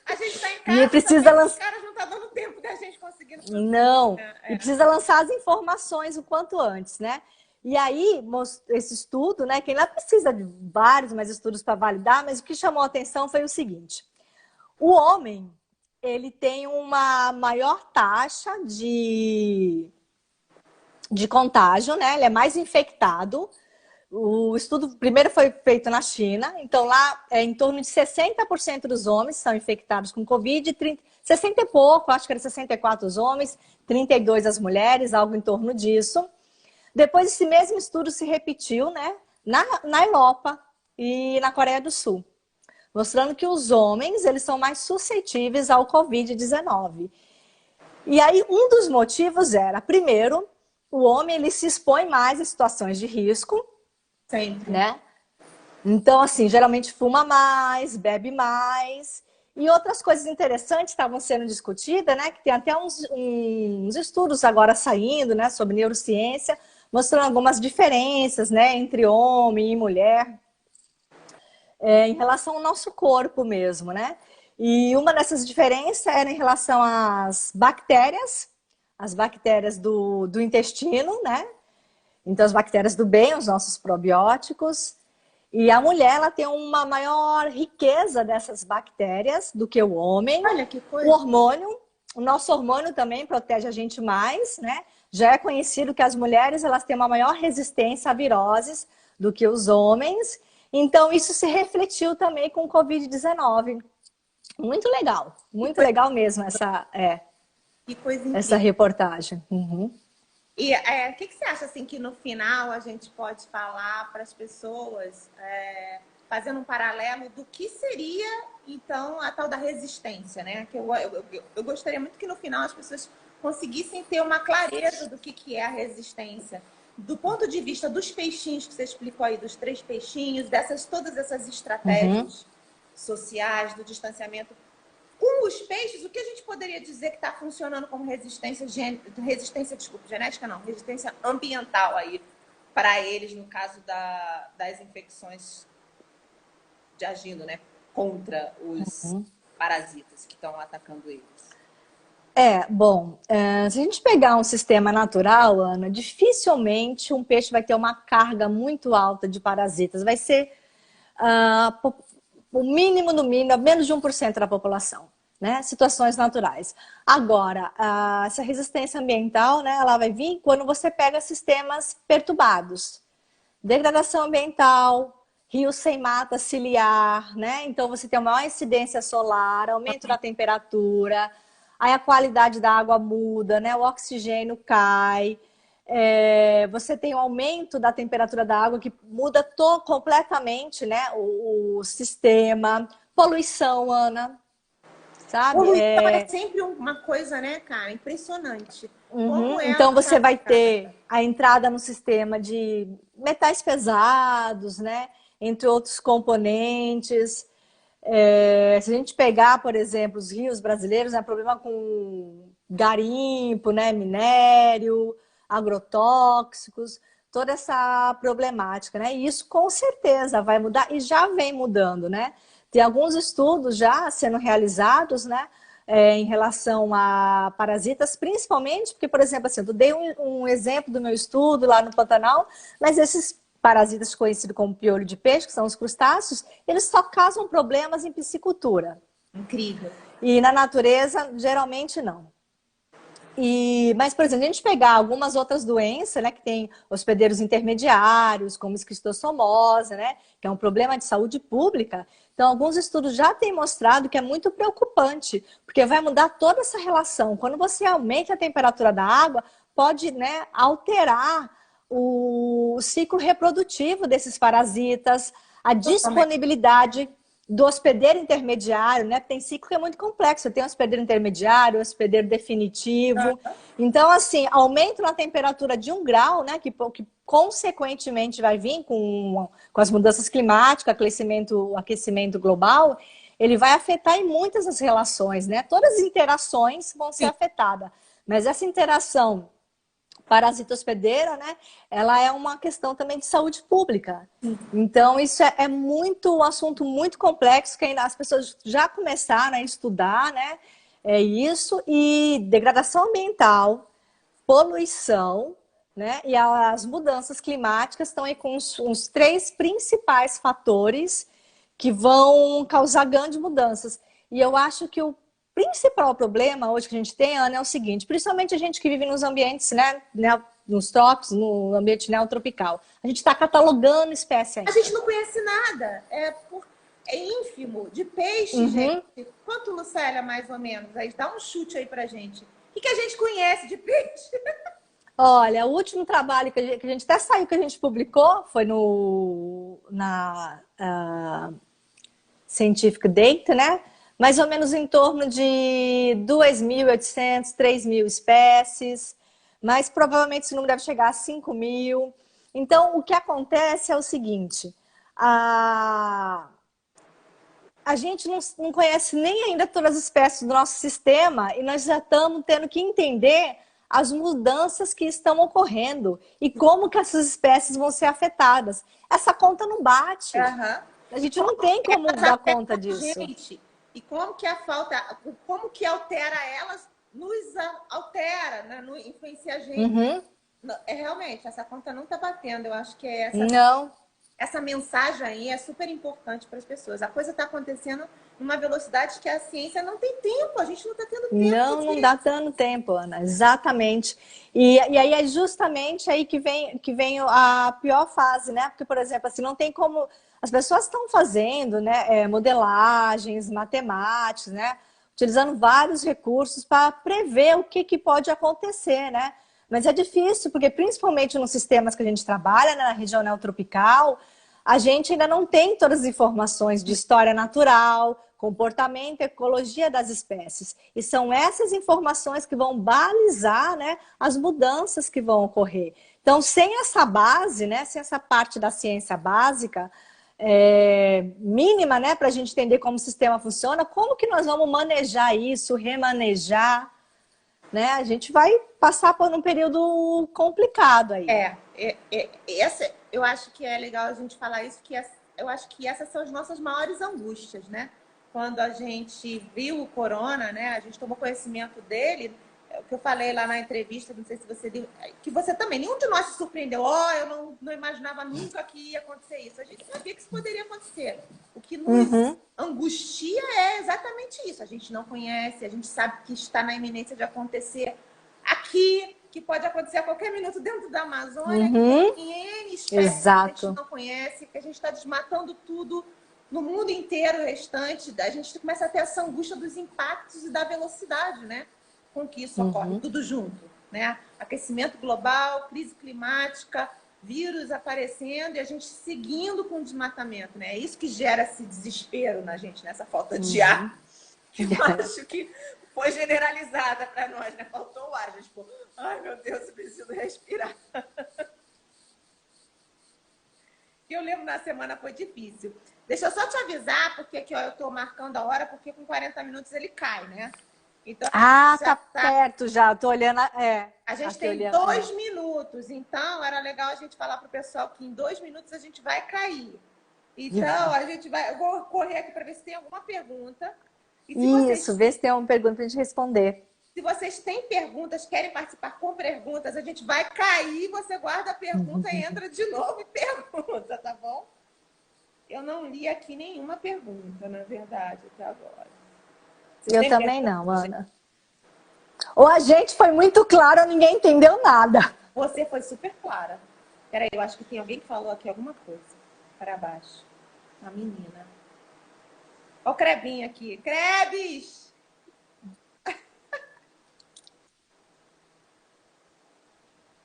A gente está em casa, e precisa os caras não estão dando tempo da gente conseguir. Não, e precisa lançar as informações o quanto antes, né? E aí, esse estudo, né? Que ainda precisa de vários mais estudos para validar, mas o que chamou a atenção foi o seguinte. O homem, ele tem uma maior taxa de contágio, né? Ele é mais infectado. O estudo primeiro foi feito na China, então lá em torno de 60% dos homens são infectados com Covid, 60 e pouco, acho que era 64 os homens, 32 as mulheres, algo em torno disso. Depois esse mesmo estudo se repetiu, né, na Europa e na Coreia do Sul. mostrando que os homens, eles são mais suscetíveis ao Covid-19. E aí, um dos motivos era, primeiro, o homem ele se expõe mais a situações de risco, Sempre. né? Então, assim, geralmente fuma mais, bebe mais. E outras coisas interessantes estavam sendo discutidas, né? Que tem até uns estudos agora saindo, né? Sobre neurociência, mostrando algumas diferenças, né? Entre homem e mulher, em relação ao nosso corpo mesmo, né? E uma dessas diferenças era em relação às bactérias, as bactérias do intestino, né? Então, as bactérias do bem, os nossos probióticos. E a mulher, ela tem uma maior riqueza dessas bactérias do que o homem. Olha que coisa. O nosso hormônio também protege a gente mais, né? Já é conhecido que as mulheres, elas têm uma maior resistência a viroses do que os homens. Então, isso se refletiu também com o Covid-19. Muito legal mesmo Que coisa incrível. essa reportagem. Uhum. E o que você acha assim que no final a gente pode falar para as pessoas, fazendo um paralelo do que seria então a tal da resistência, né? Que eu gostaria muito que no final as pessoas conseguissem ter uma clareza do que é a resistência. Do ponto de vista dos peixinhos que você explicou aí, dos 3 peixinhos, todas essas estratégias sociais, do distanciamento. Com os peixes, o que a gente poderia dizer que está funcionando como resistência genética não, resistência ambiental aí para eles, no caso das infecções agindo, né, contra os parasitas que estão atacando eles? Se a gente pegar um sistema natural, Ana, dificilmente um peixe vai ter uma carga muito alta de parasitas. Vai ser o mínimo do mínimo, menos de 1% da população, né? Situações naturais. Agora, essa resistência ambiental, né, ela vai vir quando você pega sistemas perturbados. Degradação ambiental, rio sem mata ciliar, né? Então você tem uma maior incidência solar, aumento da temperatura, aí a qualidade da água muda, né? O oxigênio cai. Você tem um aumento da temperatura da água que muda completamente, né, o sistema. Poluição, Ana, sabe? Poluição é sempre uma coisa, né, cara? Impressionante. Como Então você vai ter afetada. a entrada no sistema de metais pesados, né? Entre outros componentes. Se a gente pegar, por exemplo, os rios brasileiros, é problema com garimpo, né? Minério, agrotóxicos, toda essa problemática, né? E isso com certeza vai mudar e já vem mudando, né? Tem alguns estudos já sendo realizados, né? Em relação a parasitas, principalmente porque, por exemplo, assim, eu dei um exemplo do meu estudo lá no Pantanal, mas esses parasitas conhecidos como piolho de peixe, que são os crustáceos, eles só causam problemas em piscicultura. Incrível. E na natureza, geralmente não. Mas, por exemplo, a gente pegar algumas outras doenças, né, que tem hospedeiros intermediários, como esquistossomose, né, que é um problema de saúde pública. Então, alguns estudos já têm mostrado que é muito preocupante, porque vai mudar toda essa relação. Quando você aumenta a temperatura da água, pode, né, alterar o ciclo reprodutivo desses parasitas, a disponibilidade do hospedeiro intermediário, né? Tem ciclo que é muito complexo. Tem hospedeiro intermediário, hospedeiro definitivo. Então, assim, aumento na temperatura de 1 grau, né? Que consequentemente vai vir com as mudanças climáticas, aquecimento global, ele vai afetar em muitas das relações, né? Todas as interações vão ser afetadas. Mas essa interação parasita hospedeira, né? Ela é uma questão também de saúde pública. Então, isso é um assunto muito complexo, que ainda as pessoas já começaram a estudar, né? É isso, e degradação ambiental, poluição, né? E as mudanças climáticas estão aí com os 3 principais fatores que vão causar grandes mudanças. E eu acho que o principal problema hoje que a gente tem, Ana, é o seguinte, principalmente a gente que vive nos ambientes, né, nos trópicos, no ambiente neotropical. A gente está catalogando espécie ainda. A gente não conhece nada. É ínfimo. De peixe, gente. Quanto, Lucélia, mais ou menos? Aí dá um chute aí pra gente. O que a gente conhece de peixe? Olha, o último trabalho que a gente até saiu, que a gente publicou, foi Scientific Data, né? Mais ou menos em torno de 2.800, 3.000 espécies, mas provavelmente esse número deve chegar a 5.000. Então, o que acontece é o seguinte, a gente não conhece nem ainda todas as espécies do nosso sistema e nós já estamos tendo que entender as mudanças que estão ocorrendo e como que essas espécies vão ser afetadas. Essa conta não bate. Aham. A gente não tem como dar conta disso. Gente, e como que a falta, como que altera elas, nos altera, né? Influencia a gente. Uhum. Realmente, essa conta não está batendo. Eu acho que essa mensagem aí é super importante para as pessoas. A coisa está acontecendo numa velocidade que a ciência não tem tempo. A gente não está tendo tempo. Não dá tanto tempo, Ana. Exatamente. E aí é justamente aí que vem a pior fase, né? Porque, por exemplo, assim, não tem como... As pessoas estão fazendo, né, modelagens, matemáticas, né? Utilizando vários recursos para prever o que pode acontecer, né? Mas é difícil, porque principalmente nos sistemas que a gente trabalha, né, na região neotropical, a gente ainda não tem todas as informações de história natural, comportamento, ecologia das espécies. E são essas informações que vão balizar, né, as mudanças que vão ocorrer. Então, sem essa base, né, sem essa parte da ciência básica, mínima, né, para a gente entender como o sistema funciona, como que nós vamos manejar isso, remanejar, né? A gente vai passar por um período complicado aí. Eu acho que é legal a gente falar isso, eu acho que essas são as nossas maiores angústias, né? Quando a gente viu o corona, né? A gente tomou conhecimento dele, o que eu falei lá na entrevista, não sei se você viu, que você também, nenhum de nós se surpreendeu. Eu não imaginava nunca que ia acontecer isso. A gente sabia que isso poderia acontecer. O que nos angustia é exatamente isso. A gente não conhece, a gente sabe que está na iminência de acontecer aqui, que pode acontecer a qualquer minuto dentro da Amazônia, que tem N espécies que a gente não conhece, que a gente está desmatando tudo no mundo inteiro, o restante. A gente começa a ter essa angústia dos impactos e da velocidade, né? Com que isso ocorre, tudo junto, né? Aquecimento global, crise climática, vírus aparecendo e a gente seguindo com o desmatamento, né? É isso que gera esse desespero na gente, nessa falta de ar, que eu acho que foi generalizada para nós, né? Faltou o ar, a gente ficou, ai meu Deus, eu preciso respirar. Eu lembro na semana foi difícil. Deixa eu só te avisar, porque aqui, ó, eu tô marcando a hora, porque com 40 minutos ele cai, né? Então, tá perto já, tô olhando. A gente tem 2 minutos, então era legal a gente falar para o pessoal que em 2 minutos a gente vai cair. Então, eu vou correr aqui para ver se tem alguma pergunta. E se vê se tem alguma pergunta para a gente responder. Se vocês têm perguntas, querem participar com perguntas, a gente vai cair, você guarda a pergunta e entra de novo e pergunta, tá bom? Eu não li aqui nenhuma pergunta, na verdade, até agora. Eu também não, Ana. Ou a gente foi muito claro ou ninguém entendeu nada. Você foi super clara. Peraí, eu acho que tem alguém que falou aqui alguma coisa. Para baixo. Uma menina. Olha o Crebinho aqui. Crebes!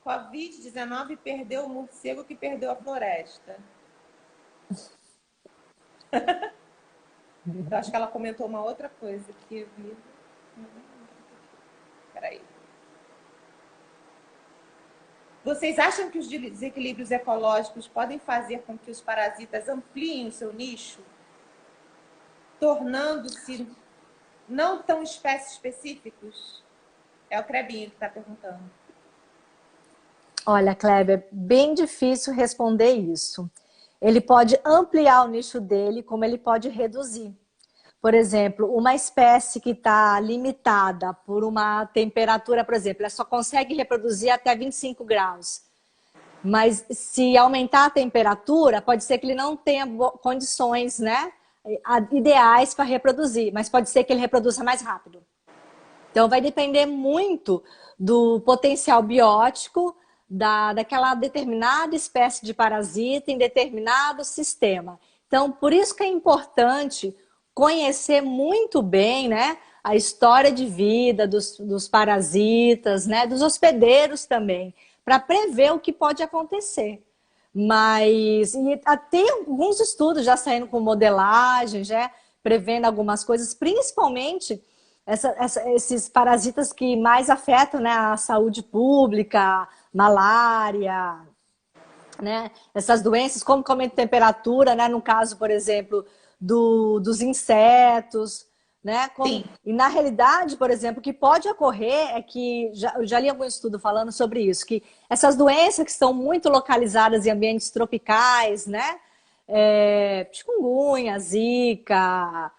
Covid-19 perdeu o morcego que perdeu a floresta. Eu acho que ela comentou uma outra coisa que eu vi. Peraí. Vocês acham que os desequilíbrios ecológicos podem fazer com que os parasitas ampliem o seu nicho, tornando-se não tão espécies específicos? É o Crebinho que está perguntando. Olha, Kleber, é bem difícil responder isso. Ele pode ampliar o nicho dele, como ele pode reduzir. Por exemplo, uma espécie que está limitada por uma temperatura, por exemplo, ela só consegue reproduzir até 25 graus. Mas se aumentar a temperatura, pode ser que ele não tenha condições, né, ideais para reproduzir, mas pode ser que ele reproduza mais rápido. Então vai depender muito do potencial biótico daquela determinada espécie de parasita em determinado sistema. Então, por isso que é importante conhecer muito bem, né, a história de vida dos parasitas, né, dos hospedeiros também, para prever o que pode acontecer. Mas tem alguns estudos já saindo com modelagem, já prevendo algumas coisas, principalmente esses parasitas que mais afetam, né, a saúde pública, malária, né? Essas doenças, como aumento de temperatura, né? No caso, por exemplo, dos insetos, né? Sim. E na realidade, por exemplo, o que pode ocorrer é que, eu já li algum estudo falando sobre isso, que essas doenças que estão muito localizadas em ambientes tropicais, né? Chikungunya, zika,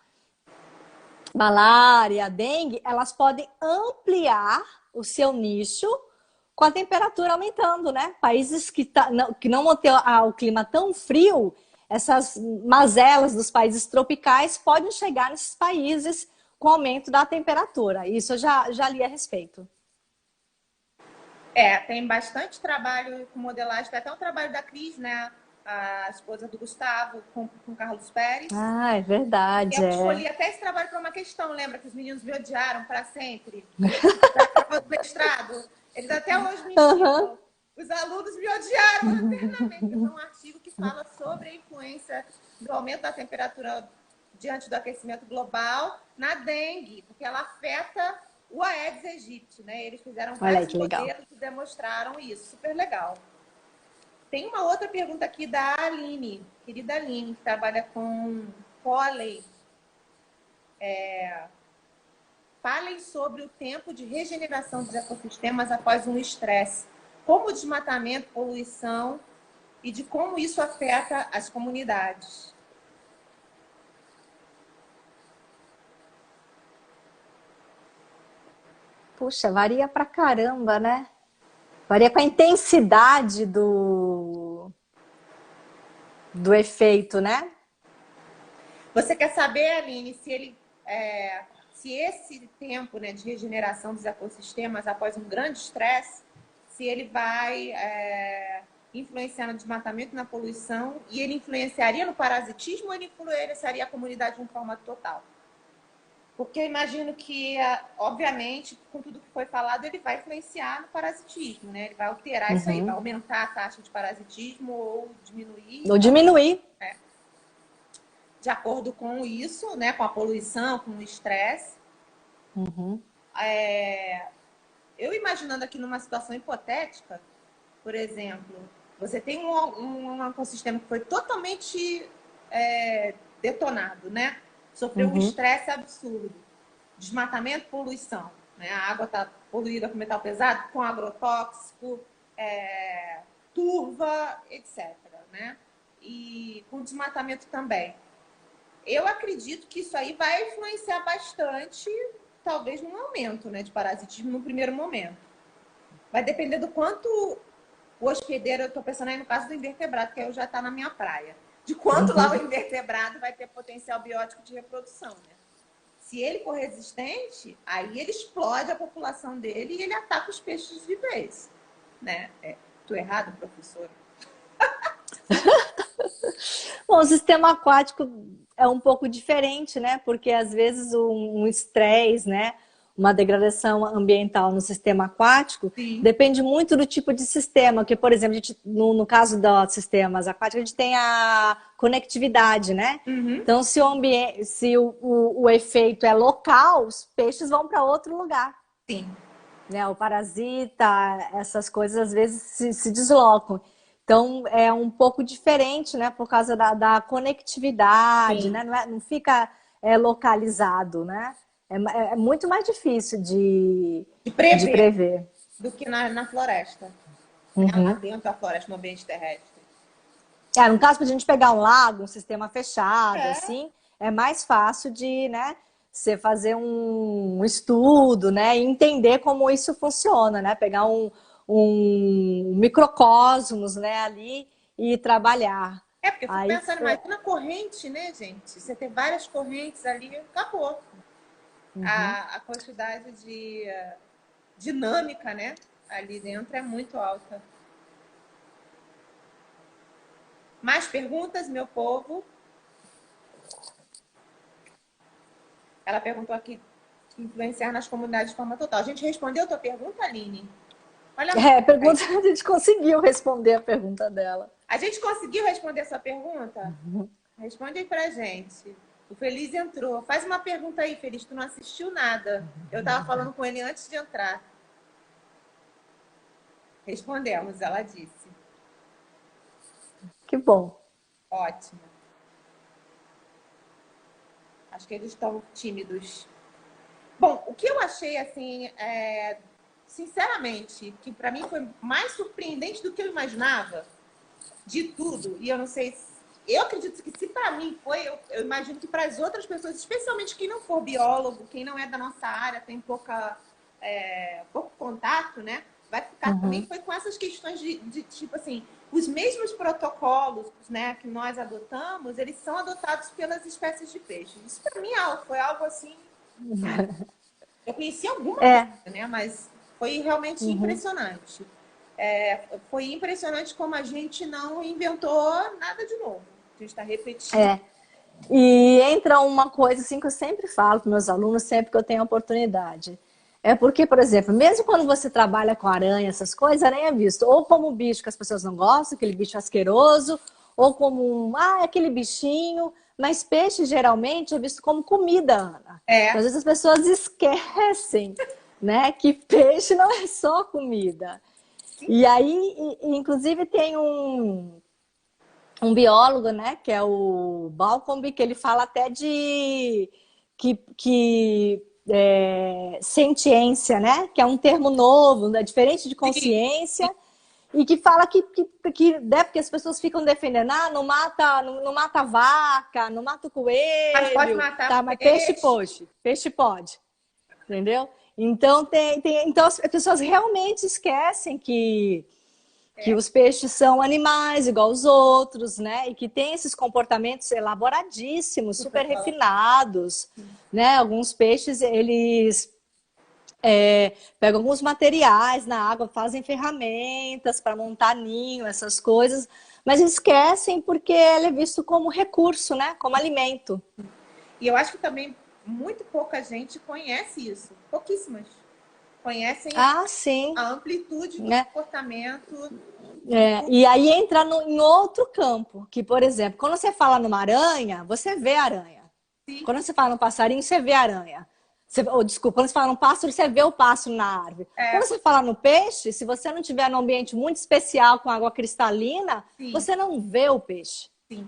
malária, dengue, elas podem ampliar o seu nicho com a temperatura aumentando, né? Países que não vão ter o clima tão frio, essas mazelas dos países tropicais podem chegar nesses países com aumento da temperatura. Isso eu já li a respeito. Tem bastante trabalho com modelagem, tem até um trabalho da Cris, né? A esposa do Gustavo, com Carlos Pérez. Ah, é verdade. Eu escolhi até esse trabalho para uma questão, lembra que os meninos me odiaram para sempre? Para o mestrado. Eles até hoje me xingam. Uhum. Os alunos me odiaram eternamente. É um artigo que fala sobre a influência do aumento da temperatura diante do aquecimento global na dengue, porque ela afeta o Aedes aegypti, né? Eles fizeram vários modelos e demonstraram isso. Super legal. Tem uma outra pergunta aqui da Aline, querida Aline, que trabalha com pólen. Falem sobre o tempo de regeneração dos ecossistemas após um estresse. Como o desmatamento, poluição e de como isso afeta as comunidades. Puxa, varia pra caramba, né? Varia com a intensidade do efeito, né? Você quer saber, Aline, se esse tempo, né, de regeneração dos ecossistemas após um grande estresse, se ele vai influenciar no desmatamento e na poluição, e ele influenciaria no parasitismo ou ele influenciaria a comunidade de uma forma total? Porque eu imagino que, obviamente, com tudo que foi falado, ele vai influenciar no parasitismo, né? Ele vai alterar isso aí, vai aumentar a taxa de parasitismo ou diminuir. Ou diminuir. De acordo com isso, né? Com a poluição, com o estresse. Eu imaginando aqui numa situação hipotética, por exemplo, você tem um ecossistema que foi totalmente detonado, né? Sofreu um estresse absurdo. Desmatamento, poluição. Né? A água está poluída com metal pesado, com agrotóxico, turva, etc. Né? E com desmatamento também. Eu acredito que isso aí vai influenciar bastante, talvez num aumento, né, de parasitismo no primeiro momento. Vai depender do quanto o hospedeiro, eu estou pensando aí no caso do invertebrado, que aí já está na minha praia, de quanto lá o invertebrado vai ter potencial biótico de reprodução, né? Se ele for resistente, aí ele explode a população dele e ele ataca os peixes de vez, né? Tô errado, professora? Bom, o sistema aquático é um pouco diferente, né? Porque às vezes um estresse, né? Uma degradação ambiental no sistema aquático depende muito do tipo de sistema. Que, por exemplo, no caso dos sistemas aquáticos, a gente tem a conectividade, né? Então, se o efeito é local, os peixes vão para outro lugar. Sim. Né? O parasita, essas coisas às vezes se deslocam. Então, é um pouco diferente, né? Por causa da conectividade, né? Não fica localizado, né? É muito mais difícil de prever. Do que na floresta. Lá dentro da floresta, no ambiente terrestre. No caso, para a gente pegar um lago, um sistema fechado, assim, é mais fácil de, né? Você fazer um estudo, né? E entender como isso funciona, né? Pegar um microcosmos, né, ali e trabalhar. Porque eu fico pensando, imagina corrente, né, gente? Você ter várias correntes ali, acabou. A quantidade de dinâmica, né, ali dentro é muito alta. Mais perguntas, meu povo? Ela perguntou aqui, influenciar nas comunidades de forma total. A gente respondeu a tua pergunta, Aline? Olha, Pergunta, a gente conseguiu responder a pergunta dela. a gente conseguiu responder a sua pergunta? Responde aí pra gente. O Feliz entrou. Faz uma pergunta aí, Feliz. Tu não assistiu nada. Eu tava falando com ele antes de entrar. Respondemos, ela disse. Que bom. Ótimo. Acho que eles estão tímidos. Bom, o que eu achei, assim, sinceramente, que para mim foi mais surpreendente do que eu imaginava, de tudo, e eu não sei, eu acredito que se para mim foi, eu imagino que para as outras pessoas, especialmente quem não for biólogo, quem não é da nossa área, tem pouco contato, né? Vai ficar também, foi com essas questões de tipo assim, os mesmos protocolos, né, que nós adotamos, eles são adotados pelas espécies de peixes. Isso para mim foi algo assim. Eu conheci alguma coisa, né? Mas foi realmente impressionante. Foi impressionante como a gente não inventou nada de novo. A gente está repetindo. E entra uma coisa assim que eu sempre falo para meus alunos, sempre que eu tenho oportunidade. É porque, por exemplo, mesmo quando você trabalha com aranha, essas coisas, aranha é visto ou como um bicho que as pessoas não gostam, aquele bicho asqueroso, ou como aquele bichinho, mas peixe geralmente é visto como comida, Ana. Então, às vezes as pessoas esquecem, né, que peixe não é só comida. E aí, inclusive, tem um biólogo, né, que é o Balcombe, que ele fala até de sentiência, né, que é um termo novo, né, diferente de consciência, e que fala né, porque as pessoas ficam defendendo, não mata vaca, não mata o coelho, Mas pode matar mas peixe pode, entendeu? Então, então as pessoas realmente esquecem que os peixes são animais igual os outros, né? E que tem esses comportamentos elaboradíssimos, super refinados, né? Alguns peixes, eles pegam alguns materiais na água, fazem ferramentas para montar ninho, essas coisas, mas esquecem porque ele é visto como recurso, né? Como alimento. E eu acho que também muito pouca gente conhece isso. Pouquíssimas. Conhecem sim. a amplitude do comportamento. E aí entra em outro campo, que, por exemplo, quando você fala numa aranha, você vê aranha. Sim. Quando você fala num passarinho, você vê aranha. Desculpa, quando você fala num pássaro, você vê o pássaro na árvore. Quando você fala no peixe, se você não estiver num ambiente muito especial com água cristalina, você não vê o peixe. Sim.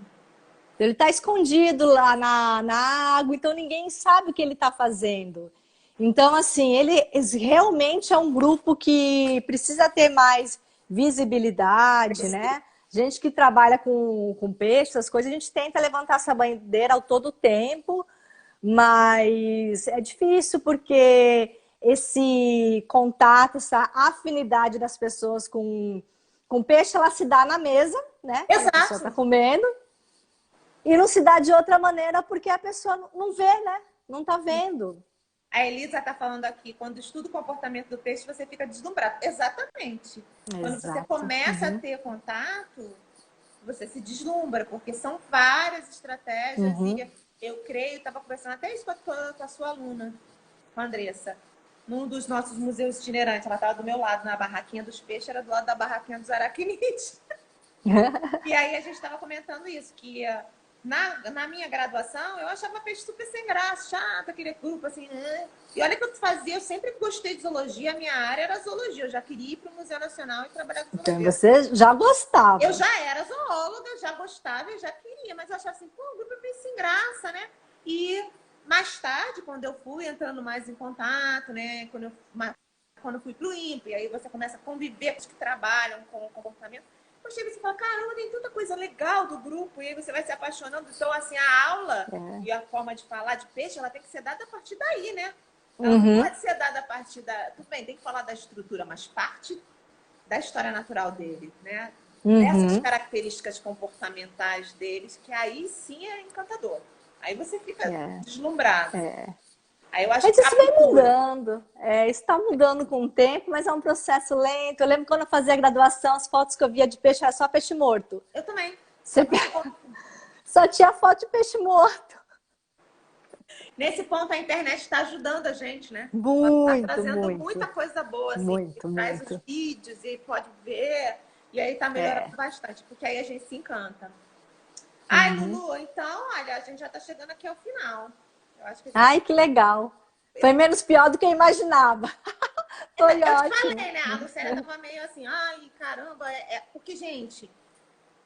Ele está escondido lá na água, então ninguém sabe o que ele está fazendo. Então, assim, ele realmente é um grupo que precisa ter mais visibilidade, né? Gente que trabalha com peixe, essas coisas, a gente tenta levantar essa bandeira ao todo tempo, mas é difícil porque esse contato, essa afinidade das pessoas com peixe, ela se dá na mesa, né? Quando a pessoa está comendo. E não se dá de outra maneira porque a pessoa não vê, né? Não está vendo. A Elisa está falando aqui, quando estuda o comportamento do peixe, você fica deslumbrado. Exatamente. Quando você começa a ter contato, você se deslumbra, porque são várias estratégias. E eu creio, estava conversando até isso com a sua aluna, com a Andressa, num dos nossos museus itinerantes. Ela estava do meu lado, na barraquinha dos peixes, era do lado da barraquinha dos aracnídeos. E aí a gente estava comentando isso, que na minha graduação, eu achava peixe super sem graça, chato, aquele grupo assim, E olha que eu fazia, eu sempre gostei de zoologia, a minha área era zoologia, eu já queria ir para o Museu Nacional e trabalhar com zoologia. Então você já gostava. Eu já era zoóloga, já gostava e já queria, mas eu achava assim, o grupo é peixe sem graça, né? E mais tarde, quando eu fui entrando mais em contato, né? Quando eu fui para o INPE, aí você começa a conviver com os que trabalham com o comportamento. Eu chego e você fala, caramba, tem tanta coisa legal do grupo, e aí você vai se apaixonando. Então, assim, a aula e a forma de falar de peixe, ela tem que ser dada a partir daí, né? Ela não pode ser dada a partir da... Tudo bem, tem que falar da estrutura, mas parte da história natural dele, né? Dessas características comportamentais deles, que aí sim é encantador. Aí você fica deslumbrado. Aí eu acho mas que isso vem mudando. Isso está mudando com o tempo, mas é um processo lento. Eu lembro quando eu fazia a graduação, as fotos que eu via de peixe era só peixe morto. Eu também. Só tinha foto de peixe morto. Nesse ponto, a internet está ajudando a gente, né? Está Muito, trazendo muito, muita coisa boa, assim. muito, Traz os muito. vídeos e pode ver. E aí tá melhorando É. bastante, porque aí a gente se encanta. Ai, Uhum. Lulu, então, olha, a gente já tá chegando aqui ao final. Eu acho que a gente... Ai, que legal. Foi menos pior do que eu imaginava. Foi Eu te ótimo. falei, né? A Lucélia tava meio assim, ai, caramba, porque, gente,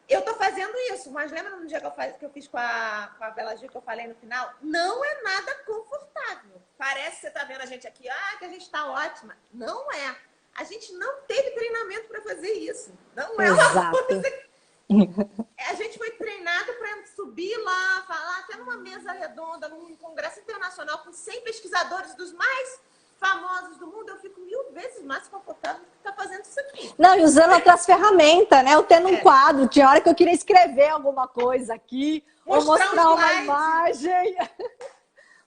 eu tô fazendo isso, mas lembra no dia que eu fiz com a Bela Gil, que eu falei no final? Não é nada confortável. Parece que você tá vendo a gente aqui, que a gente tá ótima. Não é. A gente não teve treinamento para fazer isso. Não é uma Exato. coisa. A gente foi treinado para subir lá, falar até numa mesa redonda, num congresso internacional com 100 pesquisadores dos mais famosos do mundo. Eu fico 1000 vezes mais confortável do que estar fazendo isso aqui. Não, e usando outras ferramentas, né? Eu tendo um quadro, tinha hora que eu queria escrever alguma coisa aqui, ou mostrar um uma imagem,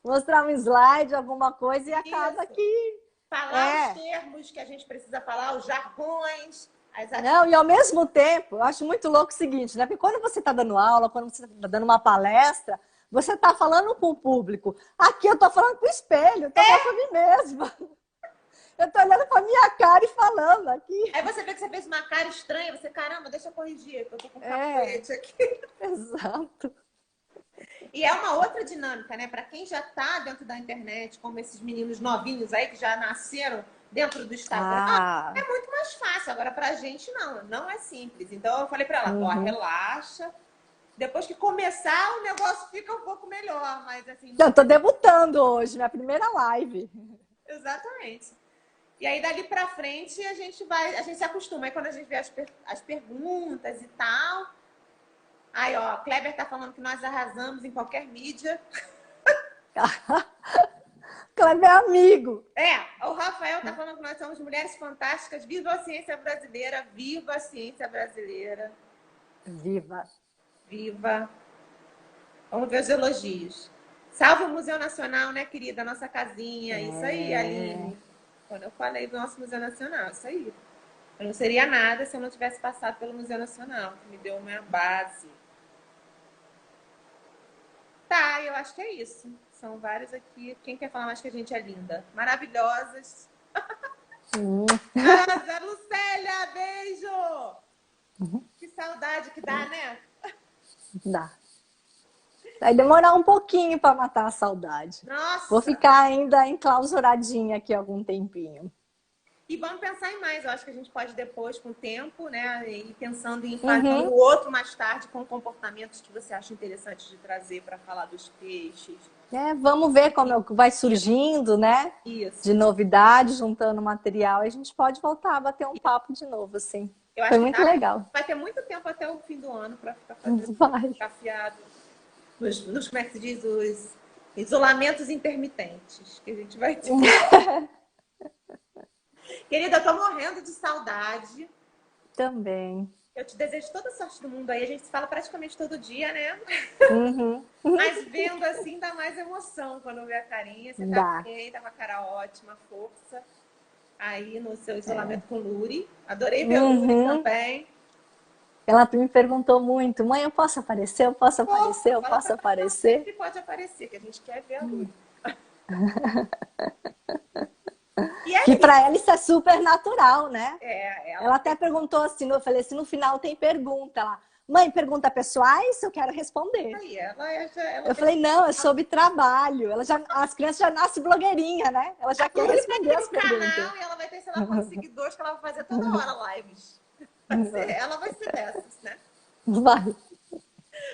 mostrar um slide, alguma coisa, e acaba que... Falar os termos que a gente precisa falar, os jargões... Não, e ao mesmo tempo, eu acho muito louco o seguinte, né? Porque quando você está dando aula, quando você está dando uma palestra, você está falando com o público. Aqui eu estou falando com o espelho, estou falando para mim mesma. Eu estou olhando para minha cara e falando aqui. Aí você vê que você fez uma cara estranha, você, caramba, deixa eu corrigir, que eu tô com um capacete aqui. Exato. E é uma outra dinâmica, né? Para quem já está dentro da internet, como esses meninos novinhos aí que já nasceram dentro do Instagram, é muito mais fácil. Agora, pra gente, não é simples. Então, eu falei para ela, ó, relaxa. Depois que começar, o negócio fica um pouco melhor. Mas, assim... Eu tô debutando hoje, minha primeira live. Exatamente. E aí, dali pra frente, a gente se acostuma. Aí, quando a gente vê as perguntas e tal... Aí, ó, Kleber tá falando que nós arrasamos em qualquer mídia. Kleber é amigo. O Rafael tá falando que nós somos mulheres fantásticas. Viva a ciência brasileira, viva a ciência brasileira. Viva. Viva. Vamos ver os elogios. Salve o Museu Nacional, né, querida? Nossa casinha. Isso aí, Aline. Quando eu falei do nosso Museu Nacional, isso aí. Eu não seria nada se eu não tivesse passado pelo Museu Nacional, que me deu uma base. Tá, eu acho que é isso. São vários aqui. Quem quer falar mais que a gente é linda? Maravilhosas. Zé Lucélia, beijo! Que saudade que dá, né? Dá. Vai demorar um pouquinho para matar a saudade. Nossa! Vou ficar ainda enclausuradinha aqui algum tempinho. E vamos pensar em mais. Eu acho que a gente pode depois, com o tempo, né? Ir pensando em fazer um outro mais tarde com comportamentos que você acha interessante de trazer para falar dos peixes. Vamos ver como vai surgindo, né? Isso. De novidade, juntando material. E a gente pode voltar a bater um papo de novo, assim. Foi muito legal. Vai ter muito tempo até o fim do ano para ficar fazendo afiado nos, como é que se diz, os isolamentos intermitentes que a gente vai ter. Querida, eu tô morrendo de saudade. Também. Eu te desejo toda a sorte do mundo aí. A gente se fala praticamente todo dia, né? Mas vendo assim dá mais emoção quando vê a carinha. Você tá bem, tá com a cara ótima, força. Aí no seu isolamento com o Luri. Adorei ver o Luri também. Ela me perguntou muito, mãe, eu posso aparecer? Eu posso aparecer? Eu posso aparecer? Sempre pode aparecer, que a gente quer ver a Luri. Que para ela isso é super natural, né? Ela Ela até perguntou assim, eu falei assim, no final tem pergunta lá. Mãe, pergunta pessoais, eu quero responder. Aí, eu falei, não, é sobre trabalho. As crianças já nascem blogueirinha, né? Ela já quer responder as perguntas. Canal, e ela vai ter, sei lá, quantos seguidores que ela vai fazer toda hora lives. Ela vai ser dessas, né? Vai.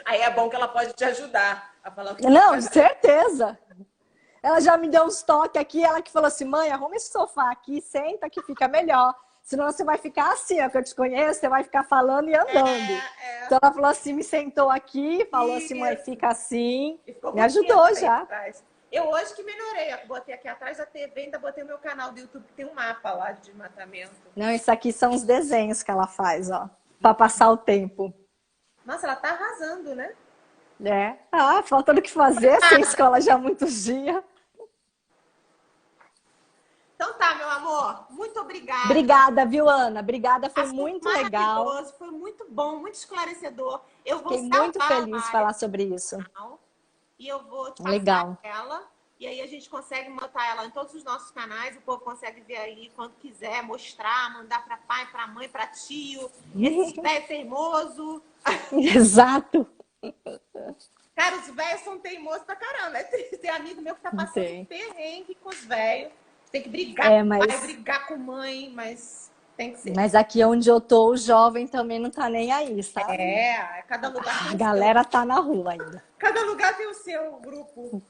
Aí é bom que ela pode te ajudar a falar o que não, certeza. Ela já me deu uns toques aqui, ela que falou assim, mãe, arruma esse sofá aqui, senta que fica melhor. Senão você vai ficar assim, ó, que eu te conheço, você vai ficar falando e andando. Então ela falou assim, me sentou aqui, falou assim, mãe, fica assim. Me ajudou já. Eu hoje que melhorei, eu botei aqui atrás da TV, ainda botei o meu canal do YouTube, que tem um mapa lá de desmatamento. Não, isso aqui são os desenhos que ela faz, ó, pra passar o tempo. Nossa, ela tá arrasando, né? Faltando o que fazer, sem escola já há muitos dias. Então tá, meu amor. Muito obrigada. Obrigada, viu, Ana? Obrigada, foi muito legal. Foi muito bom, muito esclarecedor. Eu vou Fiquei muito feliz de falar sobre isso. E eu vou te passar ela E aí a gente consegue botar ela em todos os nossos canais, o povo consegue ver aí quando quiser, mostrar, mandar para pai, para mãe, para tio. Esse velho teimoso. Exato. Cara, os velhos são teimosos pra caramba. Tem amigo meu que tá passando um perrengue com os velhos. Tem que brigar com o pai, brigar com mãe, mas tem que ser. Mas aqui onde eu tô, o jovem também não tá nem aí, sabe? Cada lugar tem A o galera seu. tá na rua ainda. Cada lugar tem o seu grupo.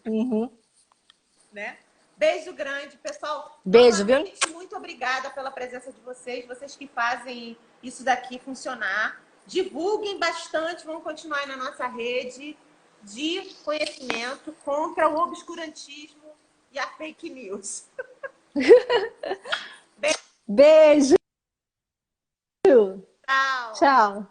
Né? Beijo grande, pessoal. Beijo, viu? Muito obrigada pela presença de vocês. Vocês que fazem isso daqui funcionar. Divulguem bastante, vamos continuar aí na nossa rede de conhecimento contra o obscurantismo e a fake news. Beijo. Tchau. Tchau.